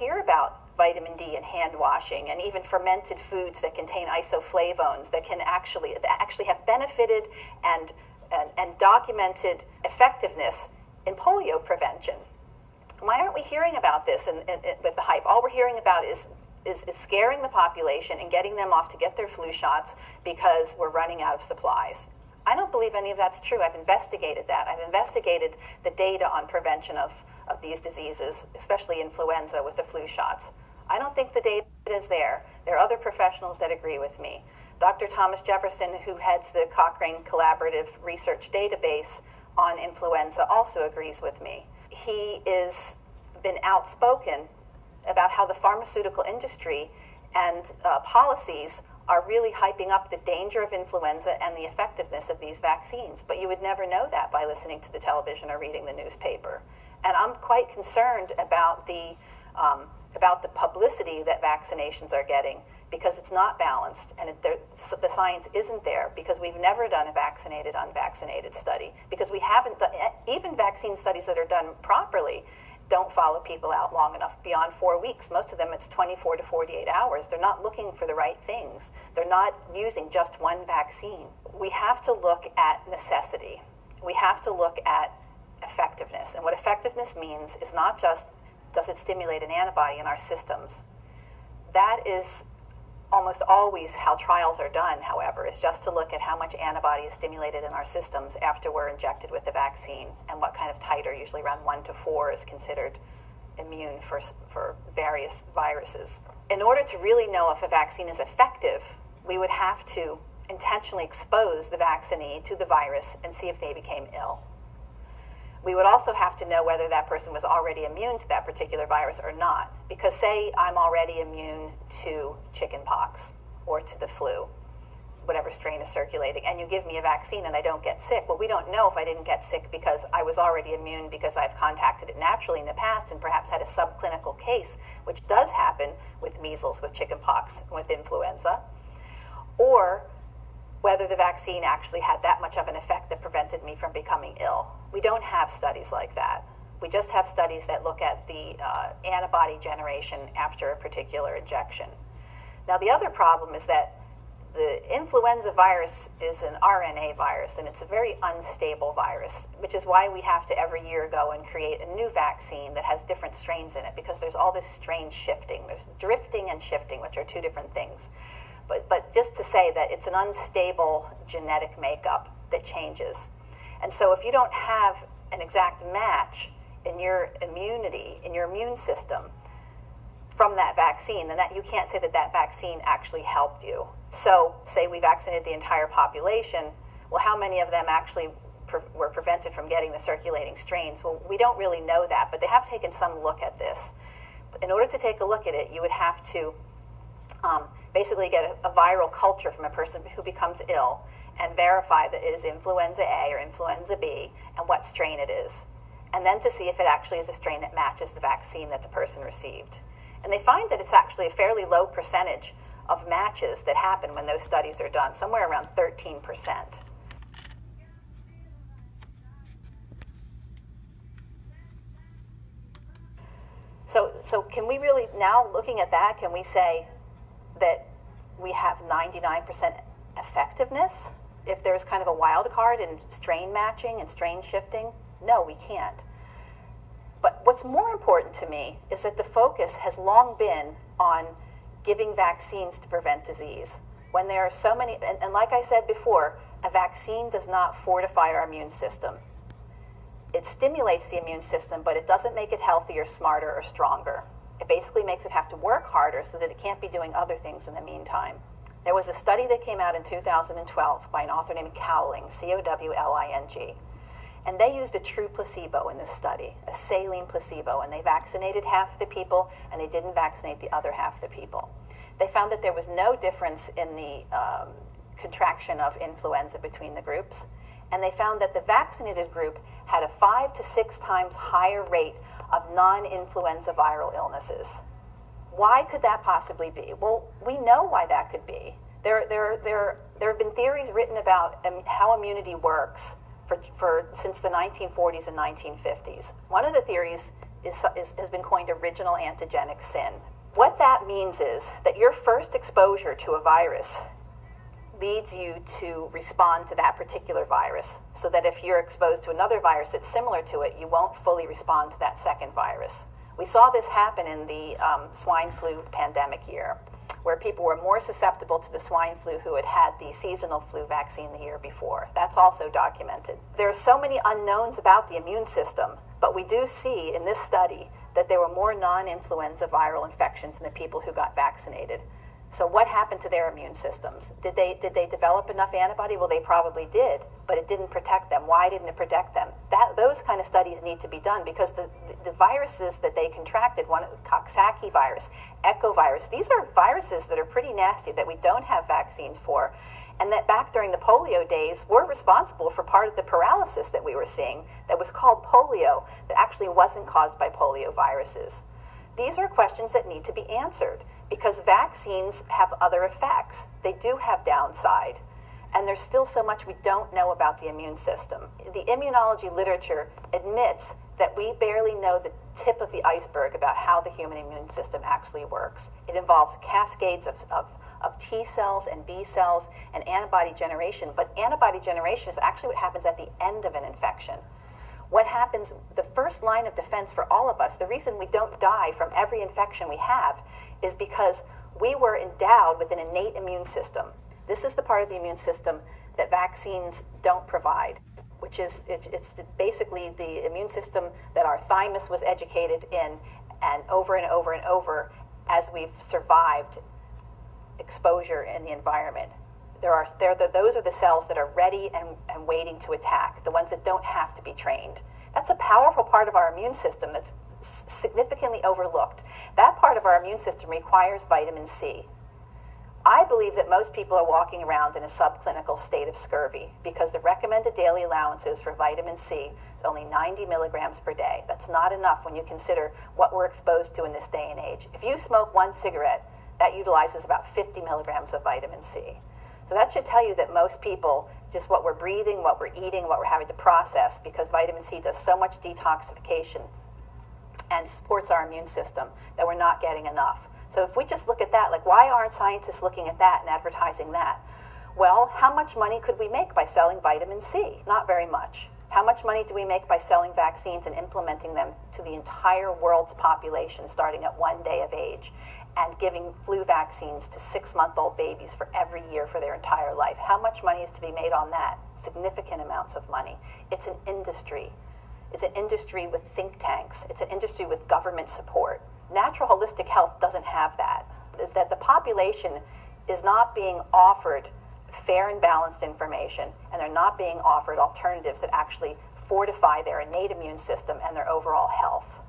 hear about vitamin D and hand washing, and even fermented foods that contain isoflavones that actually have benefited and documented effectiveness in polio prevention. Why aren't we hearing about this with the hype? All we're hearing about is scaring the population and getting them off to get their flu shots because we're running out of supplies. I don't believe any of that's true. I've investigated that. I've investigated the data on prevention of these diseases, especially influenza with the flu shots. I don't think the data is there. There are other professionals that agree with me. Dr. Thomas Jefferson, who heads the Cochrane Collaborative Research Database on influenza, also agrees with me. He has been outspoken about how the pharmaceutical industry and policies are really hyping up the danger of influenza and the effectiveness of these vaccines. But you would never know that by listening to the television or reading the newspaper. And I'm quite concerned about the publicity that vaccinations are getting, because it's not balanced, and the science isn't there, because we've never done a vaccinated unvaccinated study, because we haven't done, even vaccine studies that are done properly don't follow people out long enough, beyond 4 weeks. Most of them it's 24 to 48 hours. They're not looking for the right things. They're not using just one vaccine. We have to look at necessity. We have to look at effectiveness. And what effectiveness means is not just does it stimulate an antibody in our systems. That is almost always how trials are done, however, is just to look at how much antibody is stimulated in our systems after we're injected with the vaccine, and what kind of titer, usually around 1 to 4, is considered immune for various viruses. In order to really know if a vaccine is effective, we would have to intentionally expose the vaccinee to the virus and see if they became ill. We would also have to know whether that person was already immune to that particular virus or not. Because say I'm already immune to chickenpox or to the flu, whatever strain is circulating, and you give me a vaccine and I don't get sick. Well, we don't know if I didn't get sick because I was already immune because I've contacted it naturally in the past and perhaps had a subclinical case, which does happen with measles, with chickenpox, with influenza, or whether the vaccine actually had that much of an effect that prevented me from becoming ill. We don't have studies like that. We just have studies that look at the antibody generation after a particular injection. Now, the other problem is that the influenza virus is an RNA virus, and it's a very unstable virus, which is why we have to every year go and create a new vaccine that has different strains in it, because there's all this strain shifting. There's drifting and shifting, which are two different things. But just to say that it's an unstable genetic makeup that changes. And so if you don't have an exact match in your immunity, in your immune system from that vaccine, then you can't say that vaccine actually helped you. So say we vaccinated the entire population, well, how many of them actually were prevented from getting the circulating strains? Well, we don't really know that, but they have taken some look at this. In order to take a look at it, you would have to basically get a viral culture from a person who becomes ill and verify that it is influenza A or influenza B and what strain it is. And then to see if it actually is a strain that matches the vaccine that the person received. And they find that it's actually a fairly low percentage of matches that happen when those studies are done, somewhere around 13%. So can we really, now looking at that, can we say that we have 99% effectiveness if there's kind of a wild card in strain matching and strain shifting? No, we can't. But what's more important to me is that the focus has long been on giving vaccines to prevent disease. When there are so many, and like I said before, a vaccine does not fortify our immune system. It stimulates the immune system, but it doesn't make it healthier, smarter, or stronger. It basically makes it have to work harder so that it can't be doing other things in the meantime. There was a study that came out in 2012 by an author named Cowling, C-O-W-L-I-N-G. And they used a true placebo in this study, a saline placebo, and they vaccinated half the people and they didn't vaccinate the other half the people. They found that there was no difference in the contraction of influenza between the groups, and they found that the vaccinated group had a 5 to 6 times higher rate of non-influenza viral illnesses. Why could that possibly be? Well, we know why that could be. There have been theories written about how immunity works since the 1940s and 1950s. One of the theories has been coined original antigenic sin. What that means is that your first exposure to a virus leads you to respond to that particular virus, so that if you're exposed to another virus that's similar to it, you won't fully respond to that second virus. We saw this happen in the swine flu pandemic year, where people were more susceptible to the swine flu who had had the seasonal flu vaccine the year before. That's also documented. There are so many unknowns about the immune system, but we do see in this study that there were more non-influenza viral infections in the people who got vaccinated. So what happened to their immune systems? Did they develop enough antibody? Well, they probably did, but it didn't protect them. Why didn't it protect them? Those kind of studies need to be done, because the viruses that they contracted, Coxsackie virus, echovirus, these are viruses that are pretty nasty that we don't have vaccines for, and that back during the polio days were responsible for part of the paralysis that we were seeing that was called polio, that actually wasn't caused by polio viruses. These are questions that need to be answered, because vaccines have other effects. They do have downside, and there's still so much we don't know about the immune system. The immunology literature admits that we barely know the tip of the iceberg about how the human immune system actually works. It involves cascades of T cells and B cells and antibody generation, but antibody generation is actually what happens at the end of an infection. What happens, the first line of defense for all of us, the reason we don't die from every infection we have, is because we were endowed with an innate immune system. This is the part of the immune system that vaccines don't provide, which is, it's basically the immune system that our thymus was educated in, and over and over and over as we've survived exposure in the environment. Those are the cells that are ready and waiting to attack, the ones that don't have to be trained. That's a powerful part of our immune system that's significantly overlooked. That part of our immune system requires vitamin C. I believe that most people are walking around in a subclinical state of scurvy, because the recommended daily allowances for vitamin C is only 90 milligrams per day. That's not enough when you consider what we're exposed to in this day and age. If you smoke one cigarette, that utilizes about 50 milligrams of vitamin C. So that should tell you that most people, just what we're breathing, what we're eating, what we're having to process, because vitamin C does so much detoxification and supports our immune system, that we're not getting enough. So if we just look at that, like, why aren't scientists looking at that and advertising that? Well, how much money could we make by selling vitamin C? Not very much. How much money do we make by selling vaccines and implementing them to the entire world's population starting at 1 day of age, and giving flu vaccines to 6-month-old babies for every year for their entire life? How much money is to be made on that? Significant amounts of money. It's an industry. It's an industry with think tanks. It's an industry with government support. Natural holistic health doesn't have that. That the population is not being offered fair and balanced information, and they're not being offered alternatives that actually fortify their innate immune system and their overall health.